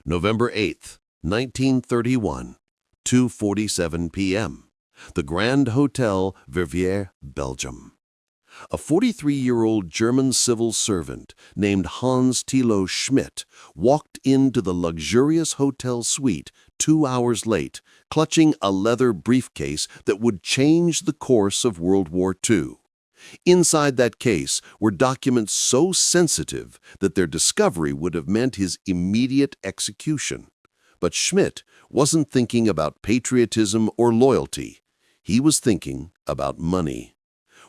November 8th, 1931, 2:47 p.m. The Grand Hotel, Verviers, Belgium. A 43-year-old German civil servant named Hans Thilo Schmidt walked into the luxurious hotel suite 2 hours late, clutching a leather briefcase that would change the course of World War II. Inside that case were documents so sensitive that their discovery would have meant his immediate execution. But Schmidt wasn't thinking about patriotism or loyalty. He was thinking about money.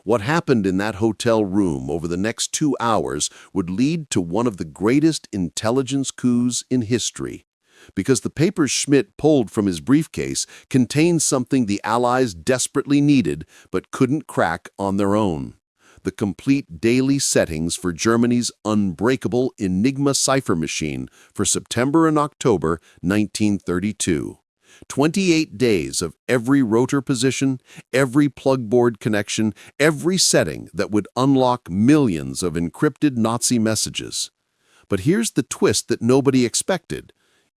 What happened in that hotel room over the next 2 hours would lead to one of the greatest intelligence coups in history, because the papers Schmidt pulled from his briefcase contained something the Allies desperately needed but couldn't crack on their own: the complete daily settings for Germany's unbreakable Enigma cipher machine for September and October 1932. 28 days of every rotor position, every plugboard connection, every setting that would unlock millions of encrypted Nazi messages. But here's the twist that nobody expected.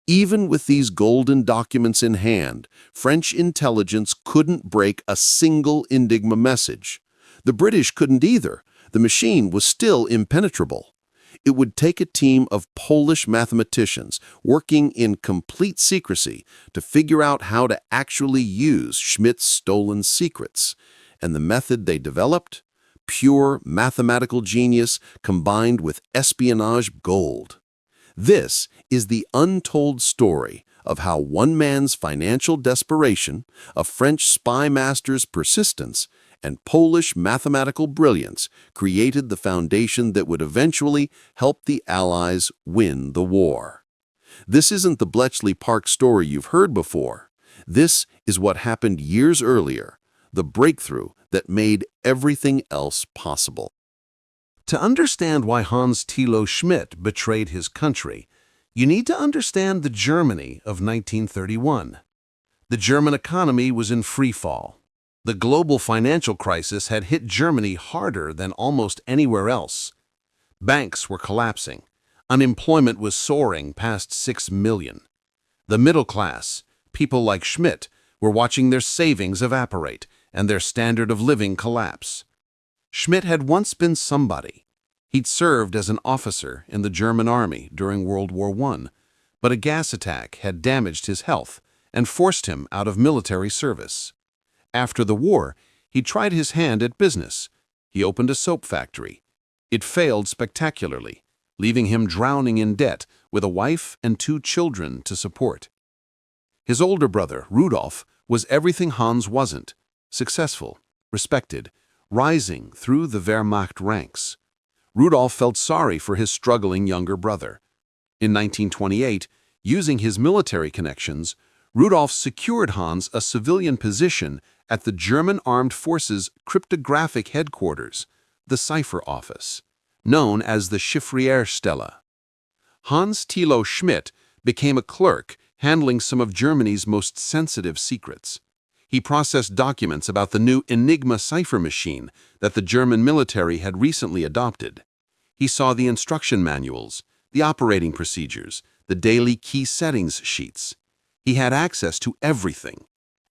Even with these golden documents in hand, French intelligence couldn't break a single Enigma message. The British couldn't either. The machine was still impenetrable. It would take a team of Polish mathematicians working in complete secrecy to figure out how to actually use Schmidt's stolen secrets. And the method they developed? Pure mathematical genius combined with espionage gold. This is the untold story of how one man's financial desperation, a French spy master's persistence, and Polish mathematical brilliance created the foundation that would eventually help the Allies win the war. This isn't the Bletchley Park story you've heard before. This is what happened years earlier, the breakthrough that made everything else possible. To understand why Hans Thilo Schmidt betrayed his country, you need to understand the Germany of 1931. The German economy was in free fall. The global financial crisis had hit Germany harder than almost anywhere else. Banks were collapsing. Unemployment was soaring past 6 million. The middle class, people like Schmidt, were watching their savings evaporate and their standard of living collapse. Schmidt had once been somebody. He'd served as an officer in the German army during World War I, but a gas attack had damaged his health and forced him out of military service. After the war, he tried his hand at business. He opened a soap factory. It failed spectacularly, leaving him drowning in debt with a wife and 2 children to support. His older brother, Rudolf, was everything Hans wasn't: successful, respected, rising through the Wehrmacht ranks. Rudolf felt sorry for his struggling younger brother. In 1928, using his military connections, Rudolf secured Hans a civilian position at the German Armed Forces Cryptographic Headquarters, the Cipher Office, known as the Chiffrierstelle. Hans Thilo Schmidt became a clerk handling some of Germany's most sensitive secrets. He processed documents about the new Enigma cipher machine that the German military had recently adopted. He saw the instruction manuals, the operating procedures, the daily key settings sheets. He had access to everything,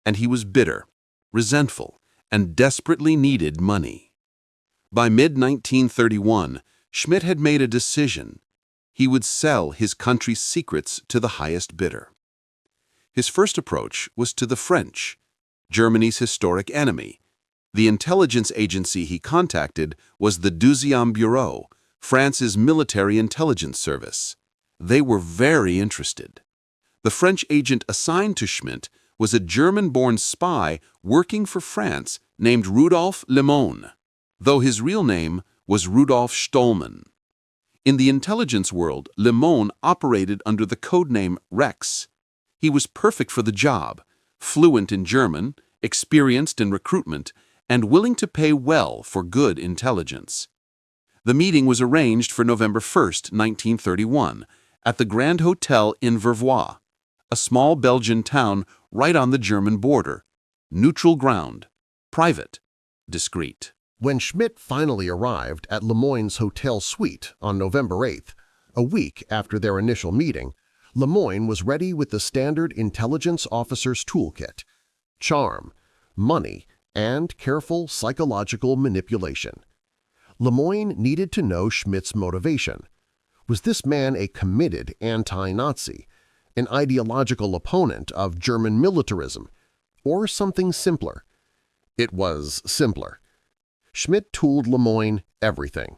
and he was bitter, resentful, and desperately needed money. By mid-1931, Schmidt had made a decision. He would sell his country's secrets to the highest bidder. His first approach was to the French, Germany's historic enemy. The intelligence agency he contacted was the Deuxième Bureau, France's military intelligence service. They were very interested. The French agent assigned to Schmidt was a German-born spy working for France named Rudolf Lemon, though his real name was Rudolf Stollmann. In the intelligence world, Lemon operated under the codename Rex. He was perfect for the job, fluent in German, experienced in recruitment, and willing to pay well for good intelligence. The meeting was arranged for November 1st, 1931, at the Grand Hotel in Verviers, a small Belgian town right on the German border. Neutral ground, private, discreet. When Schmidt finally arrived at Lemoyne's hotel suite on November 8th, a week after their initial meeting, Lemoyne was ready with the standard intelligence officer's toolkit: charm, money, and careful psychological manipulation. Lemoyne needed to know Schmidt's motivation. Was this man a committed anti-Nazi, an ideological opponent of German militarism, or something simpler? It was simpler. Schmidt told Lemoyne everything: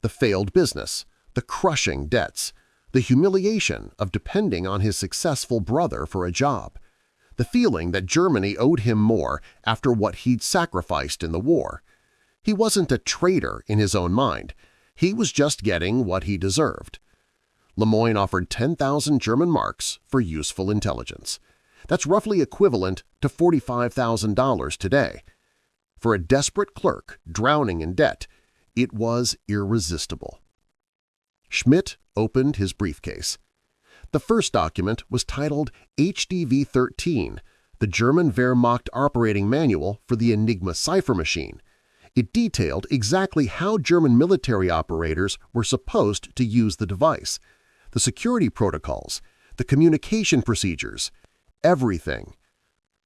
the failed business, the crushing debts, the humiliation of depending on his successful brother for a job, the feeling that Germany owed him more after what he'd sacrificed in the war. He wasn't a traitor in his own mind. He was just getting what he deserved. Lemoyne offered 10,000 German marks for useful intelligence. That's roughly equivalent to $45,000 today. For a desperate clerk drowning in debt, it was irresistible. Schmidt opened his briefcase. The first document was titled HDV-13, the German Wehrmacht operating manual for the Enigma cipher machine. It detailed exactly how German military operators were supposed to use the device, the security protocols, the communication procedures, everything.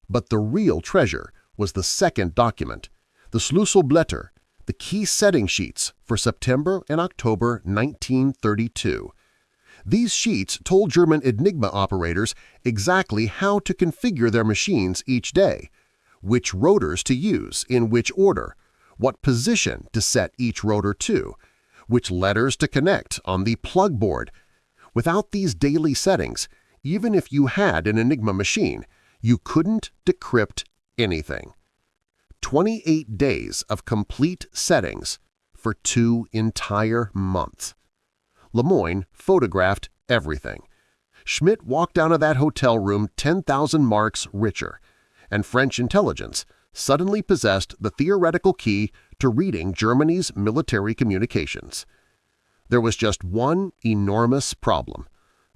But the real treasure was the second document, the Schlüsselblätter, the key setting sheets for September and October 1932. These sheets told German Enigma operators exactly how to configure their machines each day, which rotors to use in which order, what position to set each rotor to, which letters to connect on the plug board. Without these daily settings, even if you had an Enigma machine, you couldn't decrypt anything. 28 days of complete settings for 2 entire months. Lemoyne photographed everything. Schmidt walked out of that hotel room 10,000 marks richer, and French intelligence suddenly possessed the theoretical key to reading Germany's military communications. There was just one enormous problem.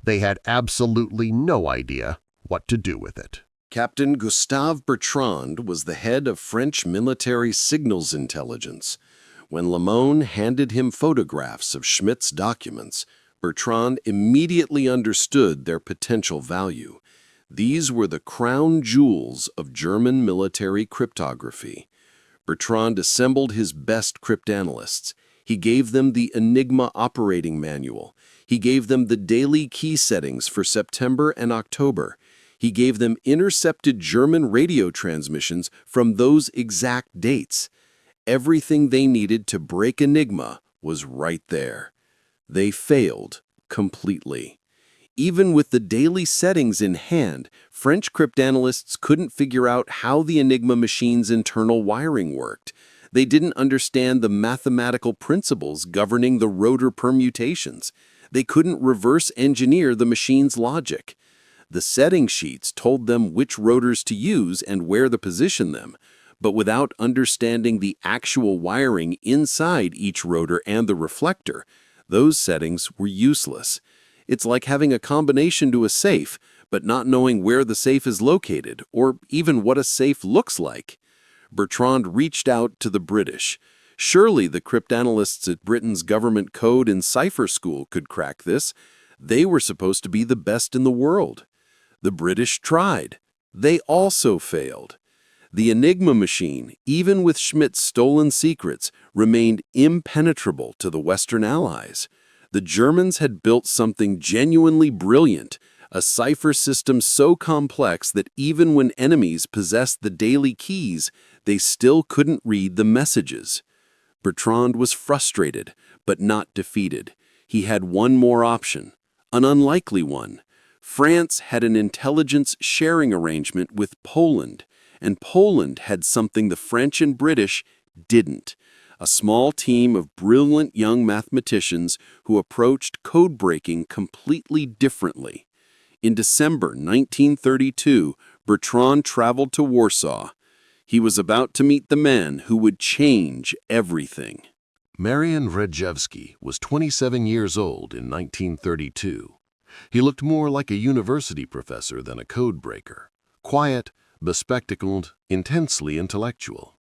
They had absolutely no idea what to do with it. Captain Gustave Bertrand was the head of French military signals intelligence. When Lemoyne handed him photographs of Schmidt's documents, Bertrand immediately understood their potential value. These were the crown jewels of German military cryptography. Bertrand assembled his best cryptanalysts. He gave them the Enigma operating manual. He gave them the daily key settings for September and October. He gave them intercepted German radio transmissions from those exact dates. Everything they needed to break Enigma was right there. They failed completely. Even with the daily settings in hand, French cryptanalysts couldn't figure out how the Enigma machine's internal wiring worked. They didn't understand the mathematical principles governing the rotor permutations. They couldn't reverse engineer the machine's logic. The setting sheets told them which rotors to use and where to position them, but without understanding the actual wiring inside each rotor and the reflector, those settings were useless. It's like having a combination to a safe, but not knowing where the safe is located or even what a safe looks like. Bertrand reached out to the British. Surely the cryptanalysts at Britain's government code and cipher school could crack this. They were supposed to be the best in the world. The British tried. They also failed. The Enigma machine, even with Schmidt's stolen secrets, remained impenetrable to the Western Allies. The Germans had built something genuinely brilliant, a cipher system so complex that even when enemies possessed the daily keys, they still couldn't read the messages. Bertrand was frustrated, but not defeated. He had one more option, an unlikely one. France had an intelligence sharing arrangement with Poland, and Poland had something the French and British didn't: a small team of brilliant young mathematicians who approached code-breaking completely differently. In December 1932, Bertrand traveled to Warsaw. He was about to meet the man who would change everything. Marian Rejewski was 27 years old in 1932. He looked more like a university professor than a code breaker, quiet, bespectacled, intensely intellectual.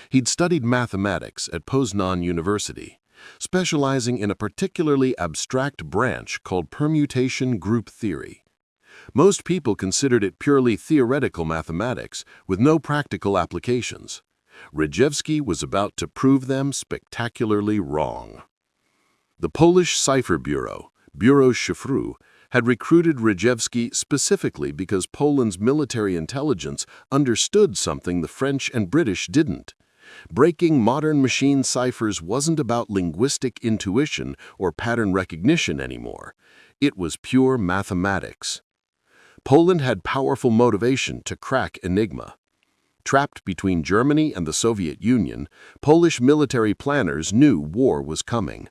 He'd studied mathematics at Poznan University, specializing in a particularly abstract branch called permutation group theory. Most people considered it purely theoretical mathematics with no practical applications. Rejewski was about to prove them spectacularly wrong. The Polish Cipher Bureau, Biuro Szyfru, had recruited Rejewski specifically because Poland's military intelligence understood something the French and British didn't. Breaking modern machine ciphers wasn't about linguistic intuition or pattern recognition anymore. It was pure mathematics. Poland had powerful motivation to crack Enigma. Trapped between Germany and the Soviet Union, Polish military planners knew war was coming.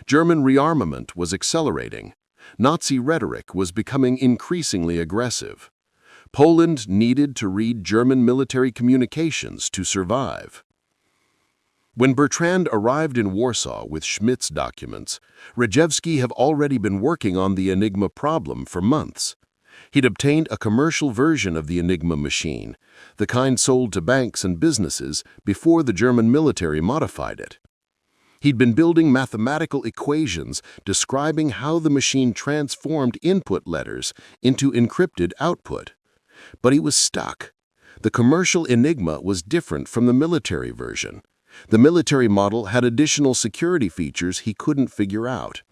German rearmament was accelerating. Nazi rhetoric was becoming increasingly aggressive. Poland needed to read German military communications to survive. When Bertrand arrived in Warsaw with Schmidt's documents, Rejewski had already been working on the Enigma problem for months. He'd obtained a commercial version of the Enigma machine, the kind sold to banks and businesses before the German military modified it. He'd been building mathematical equations describing how the machine transformed input letters into encrypted output. But he was stuck. The commercial Enigma was different from the military version. The military model had additional security features he couldn't figure out.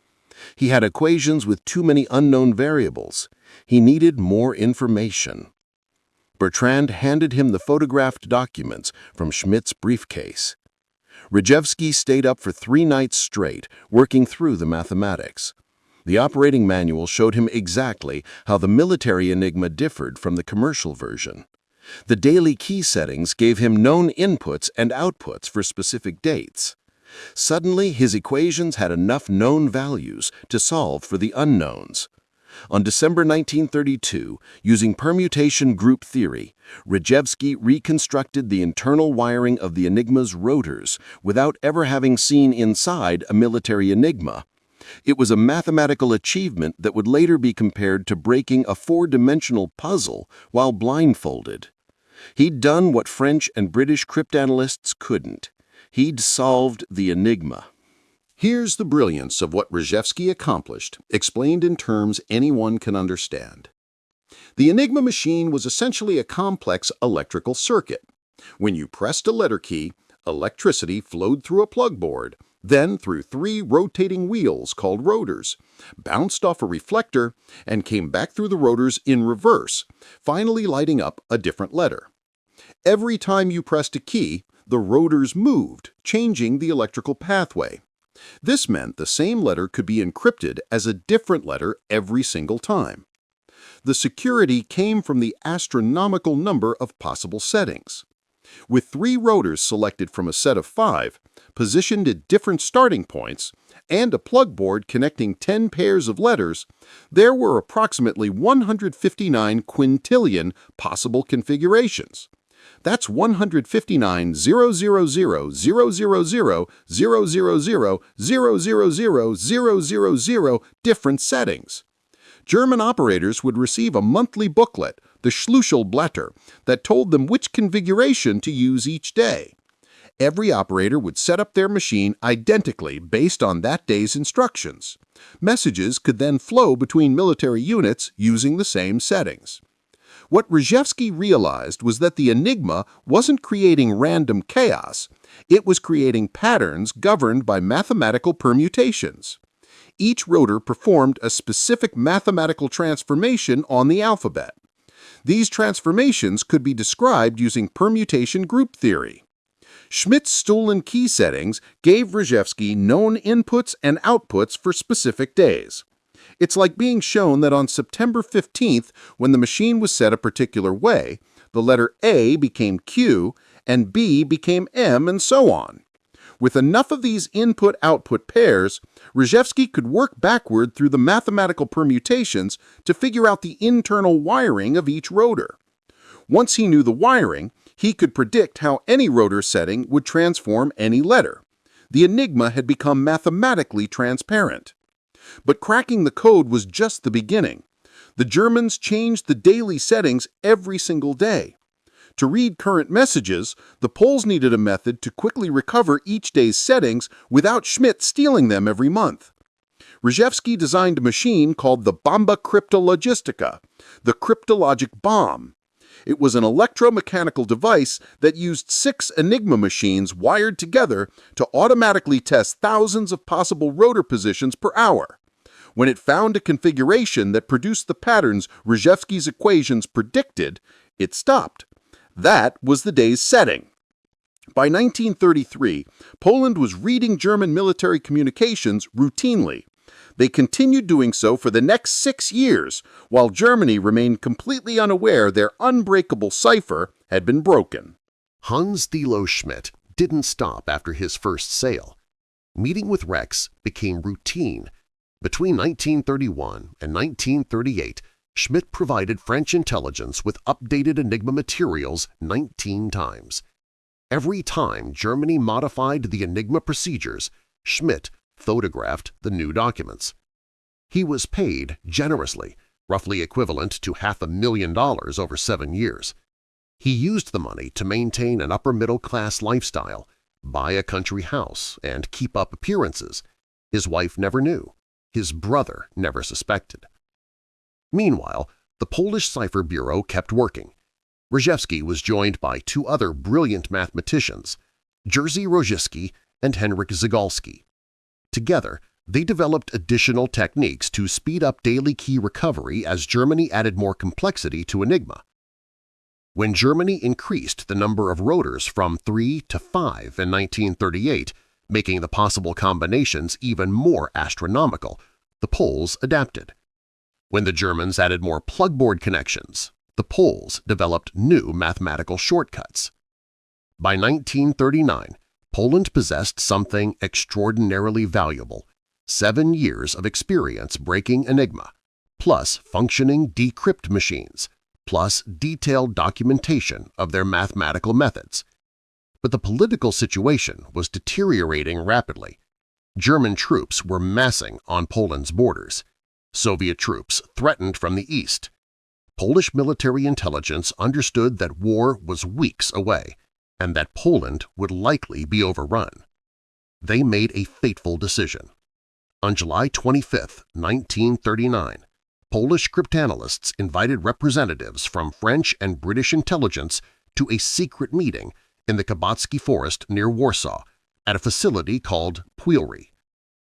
He had equations with too many unknown variables. He needed more information. Bertrand handed him the photographed documents from Schmidt's briefcase. Rejewski stayed up for 3 nights straight, working through the mathematics. The operating manual showed him exactly how the military Enigma differed from the commercial version. The daily key settings gave him known inputs and outputs for specific dates. Suddenly, his equations had enough known values to solve for the unknowns. On December 1932, using permutation group theory, Rejewski reconstructed the internal wiring of the Enigma's rotors without ever having seen inside a military Enigma. It was a mathematical achievement that would later be compared to breaking a 4-dimensional puzzle while blindfolded. He'd done what French and British cryptanalysts couldn't. He'd solved the Enigma. Here's the brilliance of what Rejewski accomplished, explained in terms anyone can understand. The Enigma machine was essentially a complex electrical circuit. When you pressed a letter key, electricity flowed through a plug board, then through 3 rotating wheels called rotors, bounced off a reflector, and came back through the rotors in reverse, finally lighting up a different letter. Every time you pressed a key, the rotors moved, changing the electrical pathway. This meant the same letter could be encrypted as a different letter every single time. The security came from the astronomical number of possible settings. With 3 rotors selected from a set of 5, positioned at different starting points, and a plug board connecting 10 pairs of letters, there were approximately 159 quintillion possible configurations. That's 159,000,000,000,000,000,000 different settings. German operators would receive a monthly booklet, the Schlüsselblätter, that told them which configuration to use each day. Every operator would set up their machine identically based on that day's instructions. Messages could then flow between military units using the same settings. What Rejewski realized was that the Enigma wasn't creating random chaos. It was creating patterns governed by mathematical permutations. Each rotor performed a specific mathematical transformation on the alphabet. These transformations could be described using permutation group theory. Schmidt's stolen key settings gave Rejewski known inputs and outputs for specific days. It's like being shown that on September 15th, when the machine was set a particular way, the letter A became Q and B became M and so on. With enough of these input-output pairs, Rejewski could work backward through the mathematical permutations to figure out the internal wiring of each rotor. Once he knew the wiring, he could predict how any rotor setting would transform any letter. The Enigma had become mathematically transparent. But cracking the code was just the beginning. The Germans changed the daily settings every single day. To read current messages, the Poles needed a method to quickly recover each day's settings without Schmidt stealing them every month. Rejewski designed a machine called the Bombe cryptologistica, the cryptologic bomb. It was an electromechanical device that used 6 Enigma machines wired together to automatically test thousands of possible rotor positions per hour. When it found a configuration that produced the patterns Rejewski's equations predicted, it stopped. That was the day's setting. By 1933, Poland was reading German military communications routinely. They continued doing so for the next 6 years, while Germany remained completely unaware their unbreakable cipher had been broken. Hans Thilo Schmidt didn't stop after his first sale. Meeting with Rex became routine. Between 1931 and 1938, Schmidt provided French intelligence with updated Enigma materials 19 times. Every time Germany modified the Enigma procedures, Schmidt photographed the new documents. He was paid generously, roughly equivalent to $500,000 over 7 years. He used the money to maintain an upper-middle-class lifestyle, buy a country house, and keep up appearances. His wife never knew. His brother never suspected. Meanwhile, the Polish Cipher Bureau kept working. Rejewski was joined by 2 other brilliant mathematicians, Jerzy Różycki and Henryk Zygalski. Together, they developed additional techniques to speed up daily key recovery as Germany added more complexity to Enigma. When Germany increased the number of rotors from 3 to 5 in 1938, making the possible combinations even more astronomical, the Poles adapted. When the Germans added more plugboard connections, the Poles developed new mathematical shortcuts. By 1939, Poland possessed something extraordinarily valuable: 7 years of experience breaking Enigma, plus functioning decrypt machines, plus detailed documentation of their mathematical methods. But the political situation was deteriorating rapidly. German troops were massing on Poland's borders. Soviet troops threatened from the east. Polish military intelligence understood that war was weeks away and that Poland would likely be overrun. They made a fateful decision. On July 25, 1939, Polish cryptanalysts invited representatives from French and British intelligence to a secret meeting in the Kabatsky Forest near Warsaw at a facility called Puilry.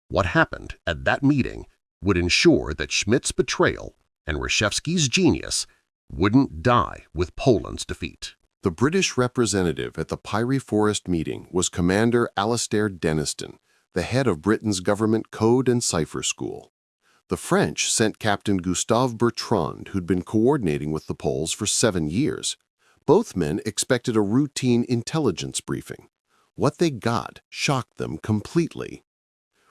What happened at that meeting would ensure that Schmidt's betrayal and Rejewski's genius wouldn't die with Poland's defeat. The British representative at the Puilry Forest meeting was Commander Alastair Denniston, the head of Britain's government code and cipher school. The French sent Captain Gustave Bertrand, who'd been coordinating with the Poles for 7 years. Both men expected a routine intelligence briefing. What they got shocked them completely.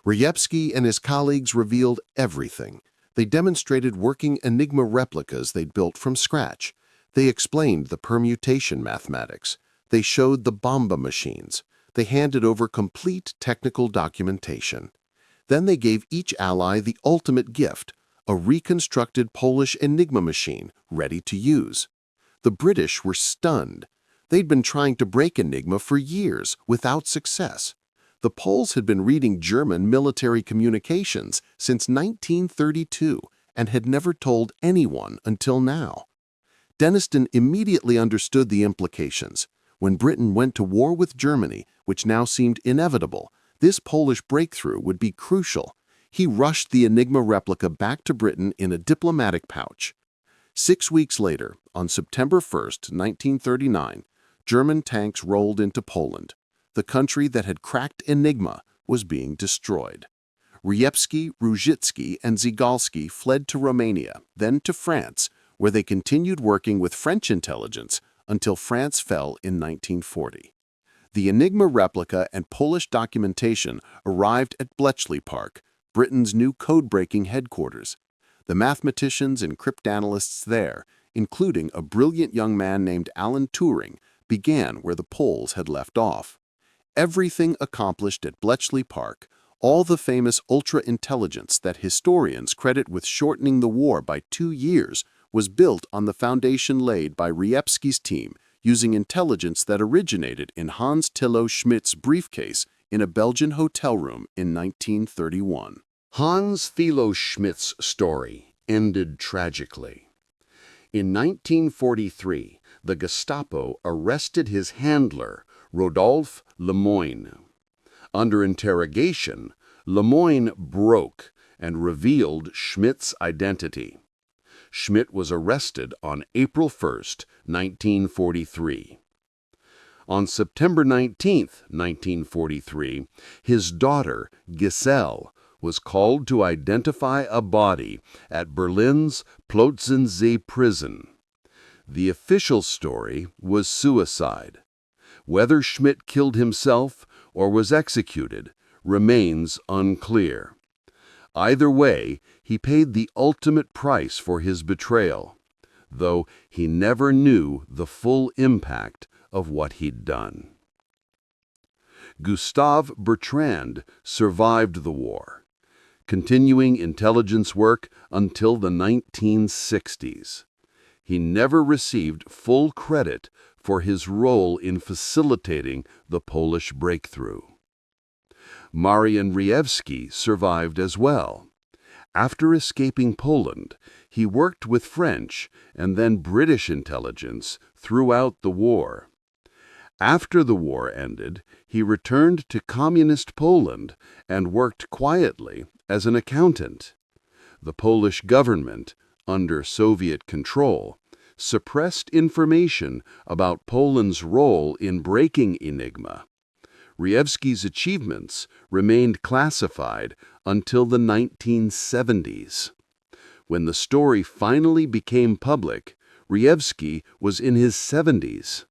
Rejewski and his colleagues revealed everything. They demonstrated working Enigma replicas they'd built from scratch. They explained the permutation mathematics. They showed the Bombe machines. They handed over complete technical documentation. Then they gave each ally the ultimate gift, a reconstructed Polish Enigma machine ready to use. The British were stunned. They'd been trying to break Enigma for years without success. The Poles had been reading German military communications since 1932 and had never told anyone until now. Denniston immediately understood the implications. When Britain went to war with Germany, which now seemed inevitable, this Polish breakthrough would be crucial. He rushed the Enigma replica back to Britain in a diplomatic pouch. 6 weeks later, on September 1, 1939, German tanks rolled into Poland. The country that had cracked Enigma was being destroyed. Rejewski, Różycki, and Zygalski fled to Romania, then to France, where they continued working with French intelligence until France fell in 1940. The Enigma replica and Polish documentation arrived at Bletchley Park, Britain's new code-breaking headquarters. The mathematicians and cryptanalysts there, including a brilliant young man named Alan Turing, began where the Poles had left off. Everything accomplished at Bletchley Park, all the famous ultra-intelligence that historians credit with shortening the war by 2 years, was built on the foundation laid by Rejewski's team using intelligence that originated in Hans Thilo Schmidt's briefcase in a Belgian hotel room in 1931. Hans Thilo Schmidt's story ended tragically. In 1943, the Gestapo arrested his handler, Rodolphe Lemoyne. Under interrogation, Lemoyne broke and revealed Schmidt's identity. Schmidt was arrested on April 1, 1943. On September 19, 1943, his daughter, Giselle, was called to identify a body at Berlin's Plotzensee prison. The official story was suicide. Whether Schmidt killed himself or was executed remains unclear. Either way, he paid the ultimate price for his betrayal, though he never knew the full impact of what he'd done. Gustave Bertrand survived the war, continuing intelligence work until the 1960s. He never received full credit for his role in facilitating the Polish breakthrough. Marian Rejewski survived as well. After escaping Poland, he worked with French and then British intelligence throughout the war. After the war ended, he returned to communist Poland and worked quietly as an accountant. The Polish government, under Soviet control, suppressed information about Poland's role in breaking Enigma. Rejewski's achievements remained classified until the 1970s. When the story finally became public, Rejewski was in his 70s.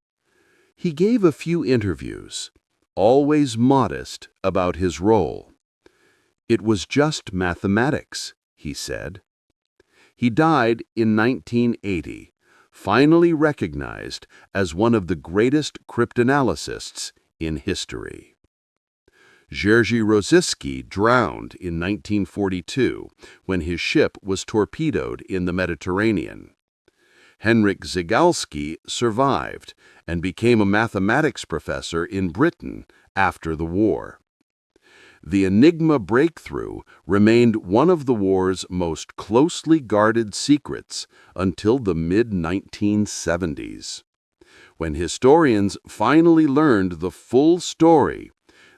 He gave a few interviews, always modest about his role. "It was just mathematics," he said. He died in 1980, finally recognized as one of the greatest cryptanalysts in history. Jerzy Różycki drowned in 1942 when his ship was torpedoed in the Mediterranean. Henryk Zygalski survived and became a mathematics professor in Britain after the war. The Enigma breakthrough remained one of the war's most closely guarded secrets until the mid-1970s. When historians finally learned the full story,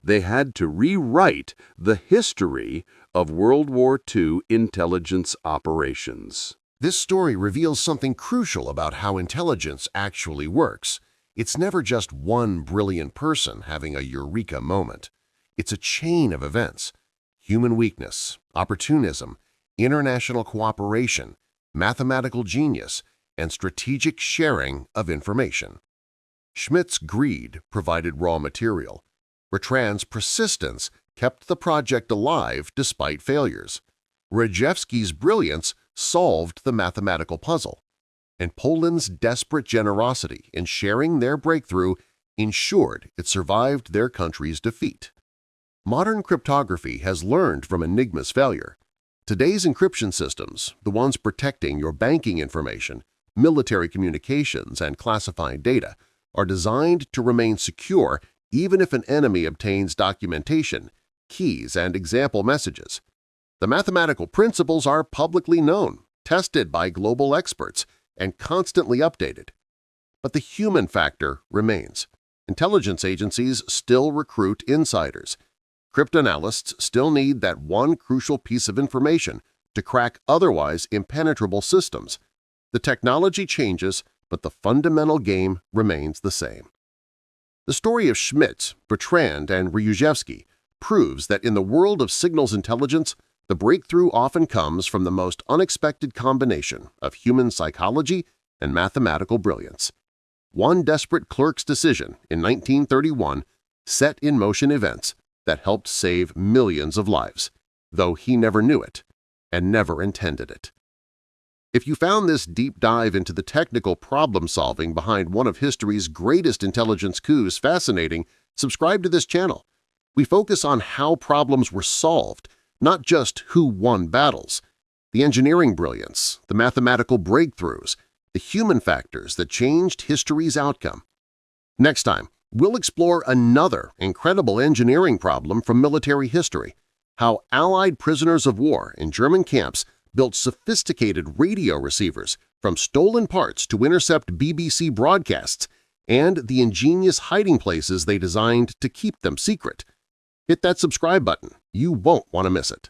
they had to rewrite the history of World War II intelligence operations. This story reveals something crucial about how intelligence actually works. It's never just one brilliant person having a eureka moment. It's a chain of events: human weakness, opportunism, international cooperation, mathematical genius, and strategic sharing of information. Schmidt's greed provided raw material. Bertrand's persistence kept the project alive despite failures. Rejewski's brilliance solved the mathematical puzzle. And Poland's desperate generosity in sharing their breakthrough ensured it survived their country's defeat. Modern cryptography has learned from Enigma's failure. Today's encryption systems, the ones protecting your banking information, military communications, and classified data, are designed to remain secure even if an enemy obtains documentation, keys, and example messages. The mathematical principles are publicly known, tested by global experts, and constantly updated. But the human factor remains. Intelligence agencies still recruit insiders. Cryptanalysts still need that one crucial piece of information to crack otherwise impenetrable systems. The technology changes, but the fundamental game remains the same. The story of Schmidt, Bertrand, and Rejewski proves that in the world of signals intelligence, the breakthrough often comes from the most unexpected combination of human psychology and mathematical brilliance. One desperate clerk's decision in 1931 set in motion events that helped save millions of lives, though he never knew it and never intended it. If you found this deep dive into the technical problem-solving behind one of history's greatest intelligence coups fascinating, subscribe to this channel. We focus on how problems were solved, not just who won battles. The engineering brilliance, the mathematical breakthroughs, the human factors that changed history's outcome. Next time, we'll explore another incredible engineering problem from military history, how Allied prisoners of war in German camps built sophisticated radio receivers from stolen parts to intercept BBC broadcasts, and the ingenious hiding places they designed to keep them secret. Hit that subscribe button. You won't want to miss it.